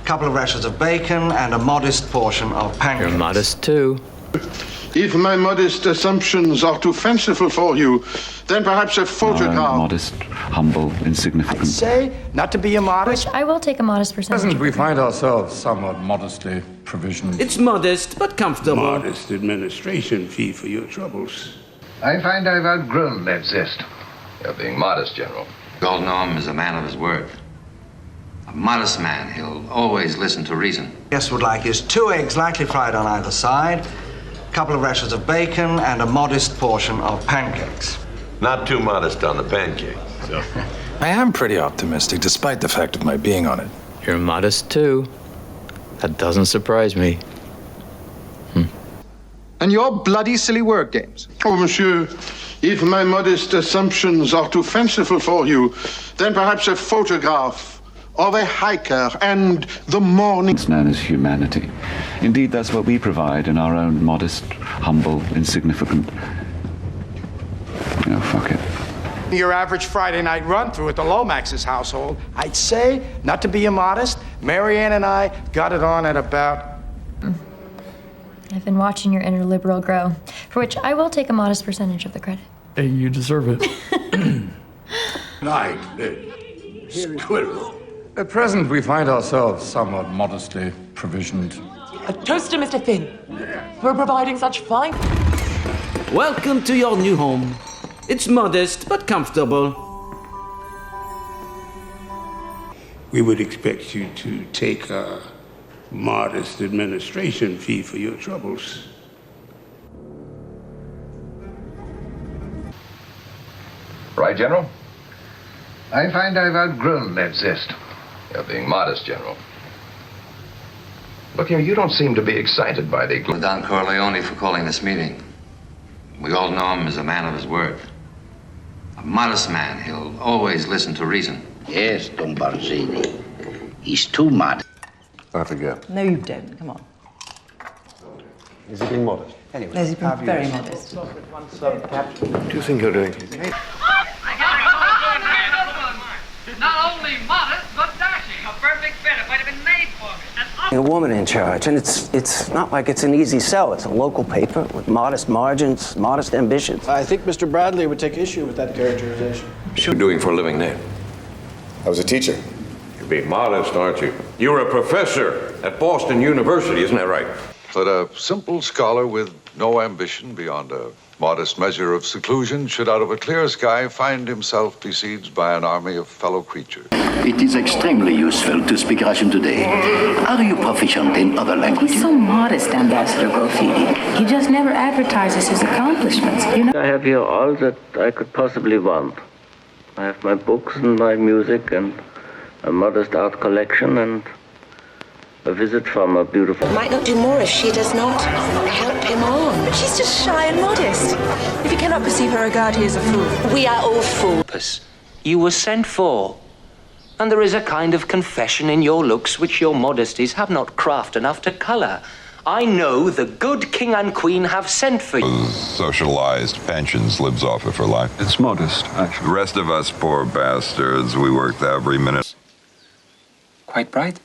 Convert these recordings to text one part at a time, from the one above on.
couple of rashers of bacon, and a modest portion of pancakes. You're modest too. If my modest assumptions are too fanciful for you, then perhaps a photograph. Modest, humble, insignificant. I'd say not to be immodest. I will take a modest percentage. Present, we find ourselves somewhat modestly provisioned. It's modest, but comfortable. Modest administration fee for your troubles. I find I've outgrown that zest. You're being modest, General. We all know him as a man of his word. A modest man, he'll always listen to reason. Guest would like is 2 eggs lightly fried on either side, a couple of rashers of bacon, and a modest portion of pancakes. Not too modest on the pancakes. So. I am pretty optimistic, despite the fact of my being on it. You're modest too. That doesn't surprise me. And your bloody silly word games. Oh, monsieur, if my modest assumptions are too fanciful for you, then perhaps a photograph of a hiker and the morning. It's known as humanity. Indeed, that's what we provide in our own modest, humble, insignificant. Fuck it. Your average Friday night run-through at the Lomax's household, I'd say, not to be immodest, Marianne and I got it on at about... I've been watching your inner liberal grow, for which I will take a modest percentage of the credit. Hey, you deserve it. Like the squirrel. At present, we find ourselves somewhat modestly provisioned. A toast to Mr. Finn. We're providing such fine... Welcome to your new home. It's modest, but comfortable. We would expect you to take a modest administration fee for your troubles. Right, General? I find I've outgrown that zest. You're being modest, General. Look here, you don't seem to be excited by the... Don Corleone for calling this meeting. We all know him as a man of his word. A modest man, he'll always listen to reason. Yes, Don Barzini. He's too modest. I forget. No, you don't. Come on. Is he being modest? Anyway, no, he's been very modest. Do you think you're doing it? Not only modest, but dashing. A perfect fit. It might have been made for me. A woman in charge, and it's not like it's an easy sell. It's a local paper with modest margins, modest ambitions. I think Mr. Bradley would take issue with that characterization. What are you doing for a living, Ned? I was a teacher. You're being modest, aren't you? You're a professor at Boston University, isn't that right? But a simple scholar with no ambition beyond a modest measure of seclusion should out of a clear sky find himself besieged by an army of fellow creatures. It is extremely useful to speak Russian today. Are you proficient in other languages? He's so modest, Ambassador Grofiti. He just never advertises his accomplishments, you know? I have here all that I could possibly want. I have my books and my music and a modest art collection and a visit from a beautiful... Might not do more if she does not help him on. But she's just shy and modest. If you cannot perceive her regard, he is a fool. We are all fools. You were sent for. And there is a kind of confession in your looks which your modesties have not craft enough to colour. I know the good king and queen have sent for you. Socialized pensions lives off of her life. It's modest, actually. The rest of us poor bastards, we worked every minute. Quite bright.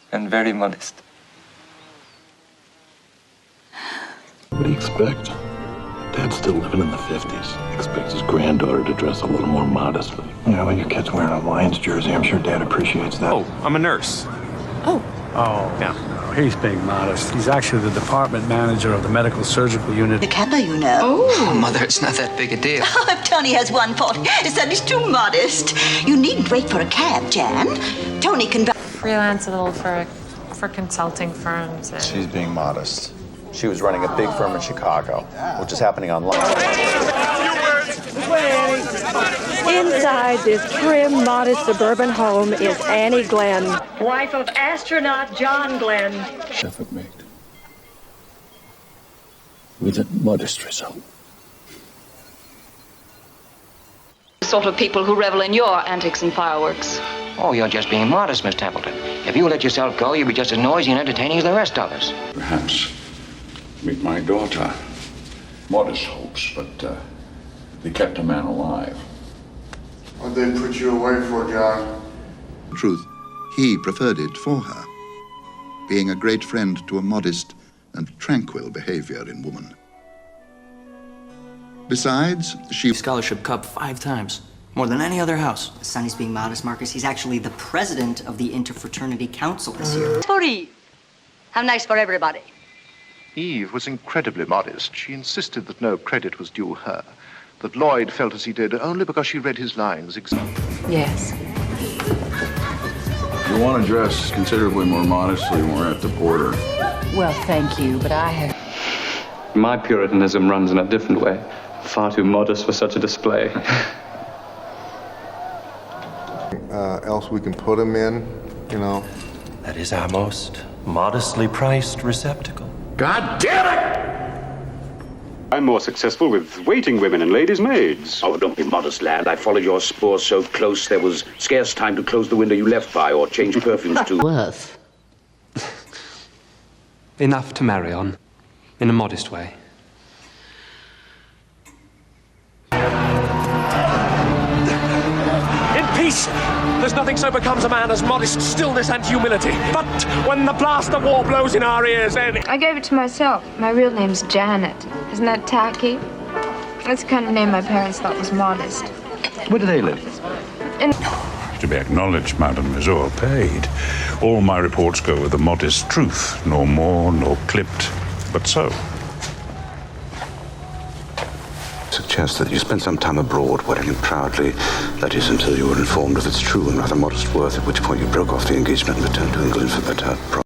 And very modest. What do you expect? Dad's still living in the 50s. Expects his granddaughter to dress a little more modestly. Yeah, well, your kid's wearing a Lions jersey. I'm sure Dad appreciates that. Oh, I'm a nurse. Oh. Oh, yeah. No, he's being modest. He's actually the department manager of the medical surgical unit. The Kappa, you know. Oh, Mother, it's not that big a deal. If Tony has one fault, it's that he's too modest. You needn't wait for a cab, Jan. Tony can... Freelance a little for consulting firms. And... She's being modest. She was running a big firm in Chicago, which is happening online. Inside this trim, modest suburban home is Annie Glenn, Wife of astronaut John Glenn. Effort made. With a modest result. The sort of people who revel in your antics and fireworks. Oh, you're just being modest, Miss Templeton. If you let yourself go, you'll be just as noisy and entertaining as the rest of us. Perhaps meet my daughter. Modest hopes, but they kept a man alive. What'd they put you away for, John? Truth. He preferred it for her, being a great friend to a modest and tranquil behavior in woman. Besides, she... Scholarship Cup 5 times. More than any other house. Sonny's being modest, Marcus. He's actually the president of the Interfraternity Council this year. For Eve. How nice for everybody. Eve was incredibly modest. She insisted that no credit was due her, that Lloyd felt as he did only because she read his lines exactly. Yes. You want to dress considerably more modestly when we're at the border. Well, thank you, but I have... My Puritanism runs in a different way. Far too modest for such a display. Else we can put them in, you know. That is our most modestly priced receptacle. God damn it! I'm more successful with waiting women and ladies' maids. Oh, don't be modest, lad. I followed your spoor so close there was scarce time to close the window you left by or change perfumes to. Worth. Enough to marry on, in a modest way. Peace! There's nothing so becomes a man as modest stillness and humility. But when the blast of war blows in our ears, then... I gave it to myself. My real name's Janet. Isn't that tacky? That's the kind of name my parents thought was modest. Where do they live? To be acknowledged, madam, is overpaid. All my reports go with a modest truth, nor more nor clipped, but so. Suggest that you spent some time abroad, wearing it proudly. That is, until you were informed of its true and rather modest worth, at which point you broke off the engagement and returned to England for better.